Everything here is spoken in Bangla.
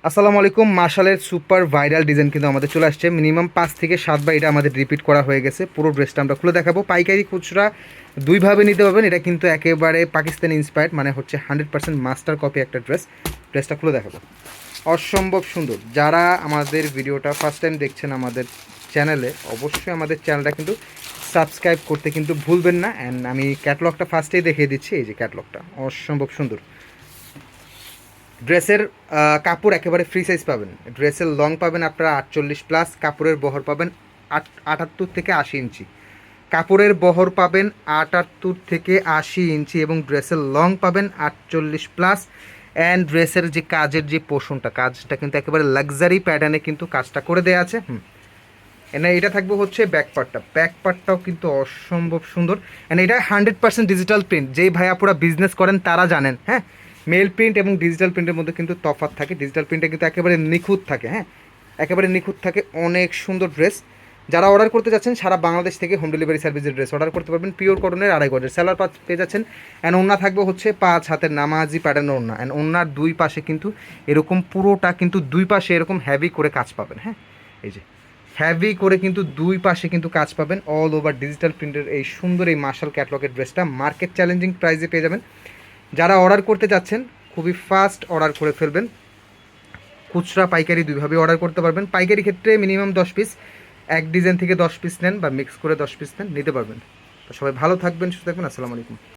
আসসালামু আলাইকুম। মার্শালের সুপার ভাইরাল ডিজাইন কিন্তু আমাদের চলে আসছে। মিনিমাম 5 থেকে 7 বার এটা আমাদের রিপিট করা হয়ে গেছে। পুরো ড্রেসটা আমরা খুলে দেখাবো। পাইকারি খুচরা দুইভাবে নিতে পারবেন। এটা কিন্তু একেবারে পাকিস্তানি ইন্সপায়ার্ড, মানে হচ্ছে 100% মাস্টার কপি একটা ড্রেসটা খুলে দেখাবো। অসম্ভব সুন্দর। যারা আমাদের ভিডিওটা ফার্স্ট টাইম দেখছেন আমাদের চ্যানেলে, অবশ্যই আমাদের চ্যানেলটা কিন্তু সাবস্ক্রাইব করতে কিন্তু ভুলবেন না। অ্যান্ড আমি ক্যাটলগটা ফার্স্টেই দেখিয়ে দিচ্ছি। এই যে ক্যাটলগটা অসম্ভব সুন্দর। ড্রেসের কাপড় একেবারে ফ্রি সাইজ পাবেন। ড্রেসের লং পাবেন আপনারা 48+, কাপড়ের বহর পাবেন 78 থেকে 80 ইঞ্চি। কাপড়ের বহর পাবেন 78 থেকে 80 ইঞ্চি এবং ড্রেসের লং পাবেন 48+। অ্যান্ড ড্রেসের যে কাজের যে পোর্শনটা, কাজটা কিন্তু একেবারে লাক্সারি প্যাটার্নে কিন্তু কাজটা করে দেওয়া আছে। এনে এটা থাকবে হচ্ছে ব্যাক পার্টটাও কিন্তু অসম্ভব সুন্দর। এন্ড এটা 100% ডিজিটাল প্রিন্ট। যেই ভাইয়াপুরা বিজনেস করেন তারা জানেন, হ্যাঁ, মেল প্রিন্ট এবং ডিজিটাল প্রিন্টের মধ্যে কিন্তু তফাৎ থাকে। ডিজিটাল প্রিন্টে কিন্তু একেবারে নিখুঁত থাকে, হ্যাঁ, একেবারে নিখুঁত থাকে। অনেক সুন্দর ড্রেস। যারা অর্ডার করতে যাচ্ছেন সারা বাংলাদেশ থেকে হোম ডেলিভারি সার্ভিসের ড্রেস অর্ডার করতে পারবেন। পিওর কটনের 2.5 গজের সেলার পাঁচ পেয়ে যাচ্ছেন। অ্যান্ড ওন্না থাকবে হচ্ছে 5 হাতের নামাজি প্যাটার্ন ওন্না। অ্যান্ড ওন্নার দুই পাশে কিন্তু এরকম পুরোটা কিন্তু দুই পাশে এরকম হ্যাভি করে কাজ পাবেন, হ্যাঁ, এই যে হ্যাভি করে কিন্তু দুই পাশে কিন্তু কাজ পাবেন। অল ওভার ডিজিটাল প্রিন্টের এই সুন্দর এই মার্শাল ক্যাটলগের ড্রেসটা মার্কেট চ্যালেঞ্জিং প্রাইসে পেয়ে যাবেন। যারা অর্ডার করতে যাচ্ছেন খুবই ফাস্ট অর্ডার করে ফেলবেন। খুচরা পাইকারি দুইভাবে অর্ডার করতে পারবেন। পাইকারি ক্ষেত্রে মিনিমাম 10 পিস, এক ডিজাইন থেকে 10 পিস নেন বা মিক্স করে 10 পিস নেন, নিতে পারবেন। তো সবাই ভালো থাকবেন, সুস্থ থাকবেন। আসসালামু আলাইকুম।